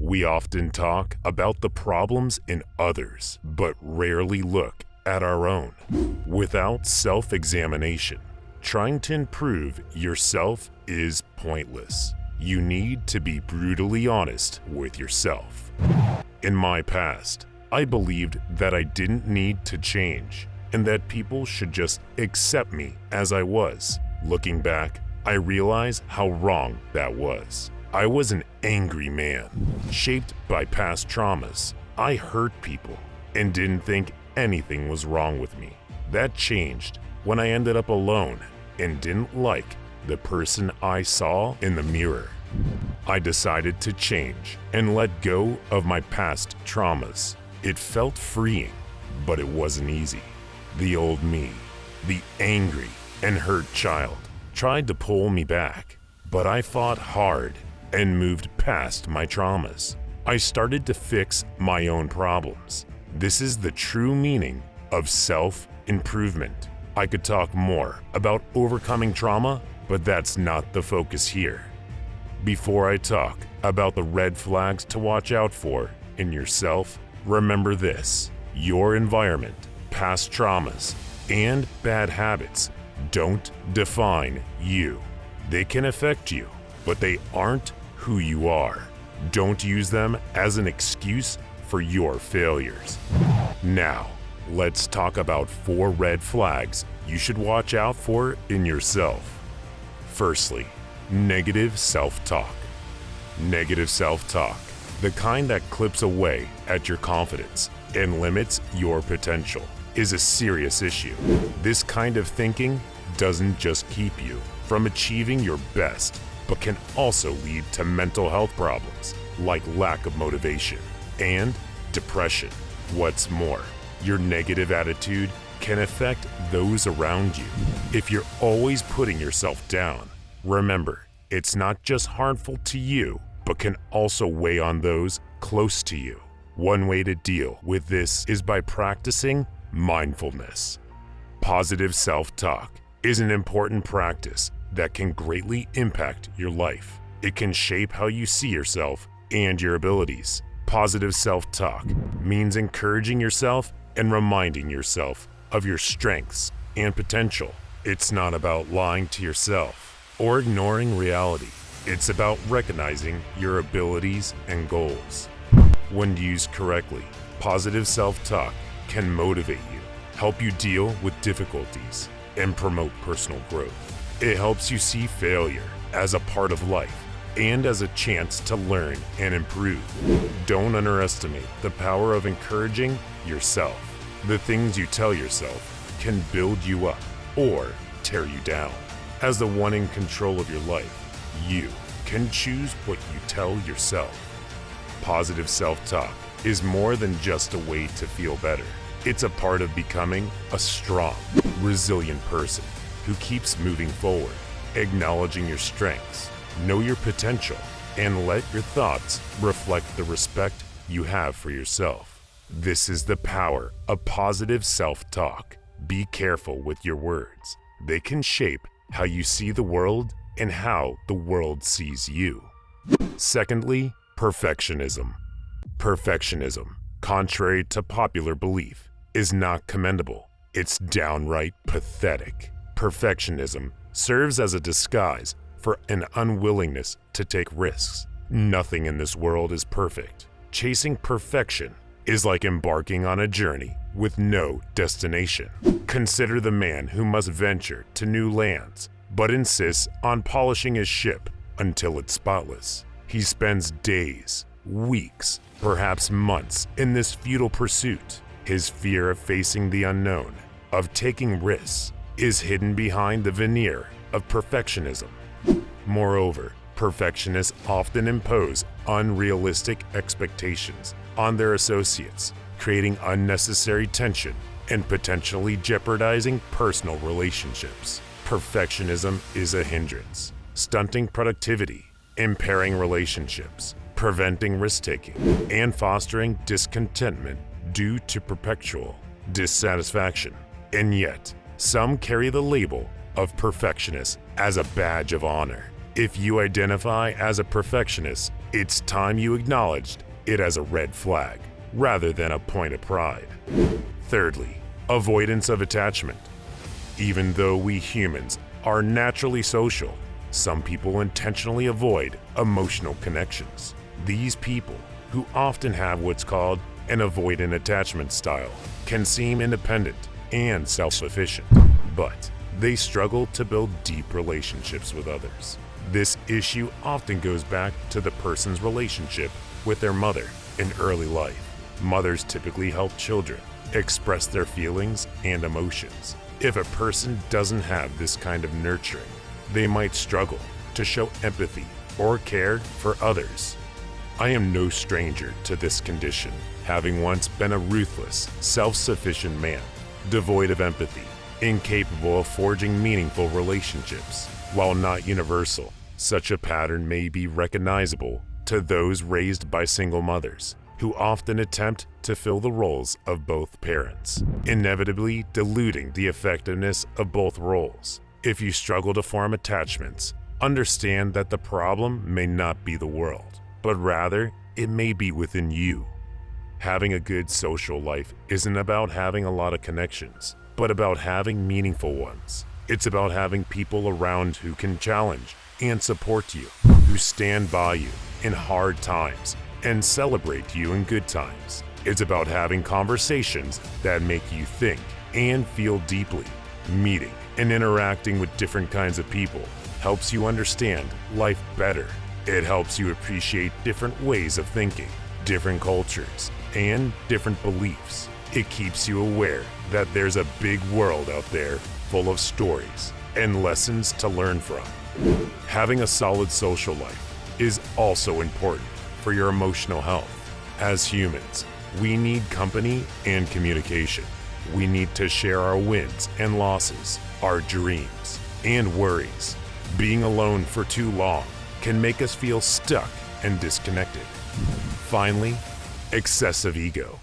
We often talk about the problems in others, but rarely look at our own. Without self-examination, trying to improve yourself is pointless. You need to be brutally honest with yourself. In my past, I believed that I didn't need to change and that people should just accept me as I was. Looking back, I realize how wrong that was. I was an angry man, shaped by past traumas. I hurt people and didn't think anything was wrong with me. That changed when I ended up alone and didn't like the person I saw in the mirror. I decided to change and let go of my past traumas. It felt freeing, but it wasn't easy. The old me, the angry and hurt child, tried to pull me back, but I fought hard and moved past my traumas. I started to fix my own problems. This is the true meaning of self-improvement. I could talk more about overcoming trauma, but that's not the focus here. Before I talk about the red flags to watch out for in yourself, remember this: your environment, past traumas, and bad habits don't define you. They can affect you, but they aren't who you are. Don't use them as an excuse for your failures. Now, let's talk about 4 red flags you should watch out for in yourself. Firstly, negative self-talk. Negative self-talk, the kind that clips away at your confidence and limits your potential, is a serious issue. This kind of thinking doesn't just keep you from achieving your best, but can also lead to mental health problems like lack of motivation and depression. What's more, your negative attitude can affect those around you. If you're always putting yourself down, remember, it's not just harmful to you, but can also weigh on those close to you. One way to deal with this is by practicing mindfulness. Positive self-talk is an important practice that can greatly impact your life. It can shape how you see yourself and your abilities. Positive self-talk means encouraging yourself and reminding yourself of your strengths and potential. It's not about lying to yourself or ignoring reality. It's about recognizing your abilities and goals. When used correctly, positive self-talk can motivate you, help you deal with difficulties, and promote personal growth. It helps you see failure as a part of life and as a chance to learn and improve. Don't underestimate the power of encouraging yourself. The things you tell yourself can build you up or tear you down. As the one in control of your life, you can choose what you tell yourself. Positive self-talk is more than just a way to feel better. It's a part of becoming a strong, resilient person who keeps moving forward, acknowledging your strengths, know your potential, and let your thoughts reflect the respect you have for yourself. This is the power of positive self-talk. Be careful with your words. They can shape how you see the world and how the world sees you. Secondly, perfectionism. Perfectionism, contrary to popular belief, is not commendable. It's downright pathetic. Perfectionism serves as a disguise for an unwillingness to take risks. Nothing in this world is perfect. Chasing perfection is like embarking on a journey with no destination. Consider the man who must venture to new lands, but insists on polishing his ship until it's spotless. He spends days, weeks, perhaps months in this futile pursuit. His fear of facing the unknown, of taking risks, is hidden behind the veneer of perfectionism. Moreover, perfectionists often impose unrealistic expectations on their associates, creating unnecessary tension and potentially jeopardizing personal relationships. Perfectionism is a hindrance, stunting productivity, impairing relationships, preventing risk-taking, and fostering discontentment due to perpetual dissatisfaction. And yet, some carry the label of perfectionist as a badge of honor. If you identify as a perfectionist, It's time you acknowledged it as a red flag rather than a point of pride. Thirdly, avoidance of attachment. Even though we humans are naturally social, some people intentionally avoid emotional connections. These people, who often have what's called an avoidant attachment style, can seem independent and self-sufficient, but they struggle to build deep relationships with others. This issue often goes back to the person's relationship with their mother in early life. Mothers typically help children express their feelings and emotions. If a person doesn't have this kind of nurturing, they might struggle to show empathy or care for others. I am no stranger to this condition, having once been a ruthless, self-sufficient man, devoid of empathy, incapable of forging meaningful relationships. While not universal, such a pattern may be recognizable to those raised by single mothers, who often attempt to fill the roles of both parents, inevitably diluting the effectiveness of both roles. If you struggle to form attachments, understand that the problem may not be the world, but rather it may be within you. Having a good social life isn't about having a lot of connections, but about having meaningful ones. It's about having people around who can challenge and support you, who stand by you in hard times and celebrate you in good times. It's about having conversations that make you think and feel deeply. Meeting and interacting with different kinds of people helps you understand life better. It helps you appreciate different ways of thinking, different cultures, and different beliefs. It keeps you aware that there's a big world out there full of stories and lessons to learn from. Having a solid social life is also important for your emotional health. As humans, we need company and communication. We need to share our wins and losses, our dreams and worries. Being alone for too long can make us feel stuck and disconnected. Finally, excessive ego.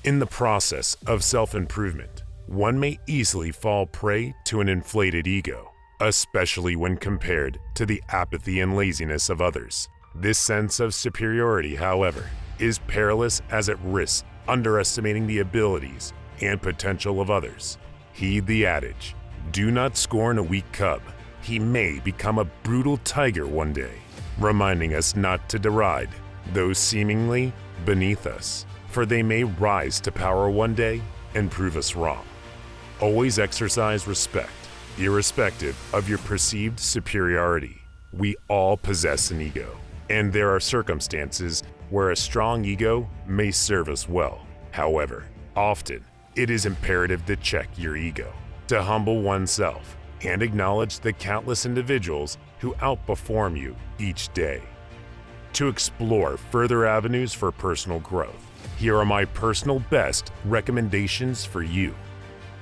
In the process of self-improvement, one may easily fall prey to an inflated ego, especially when compared to the apathy and laziness of others. This sense of superiority, however, is perilous as it risks underestimating the abilities and potential of others. Heed the adage, do not scorn a weak cub. He may become a brutal tiger one day, reminding us not to deride those seemingly beneath us, for they may rise to power one day and prove us wrong. Always exercise respect, irrespective of your perceived superiority. We all possess an ego, and there are circumstances where a strong ego may serve us well. However, often it is imperative to check your ego, to humble oneself, and acknowledge the countless individuals who outperform you each day. To explore further avenues for personal growth, here are my personal best recommendations for you.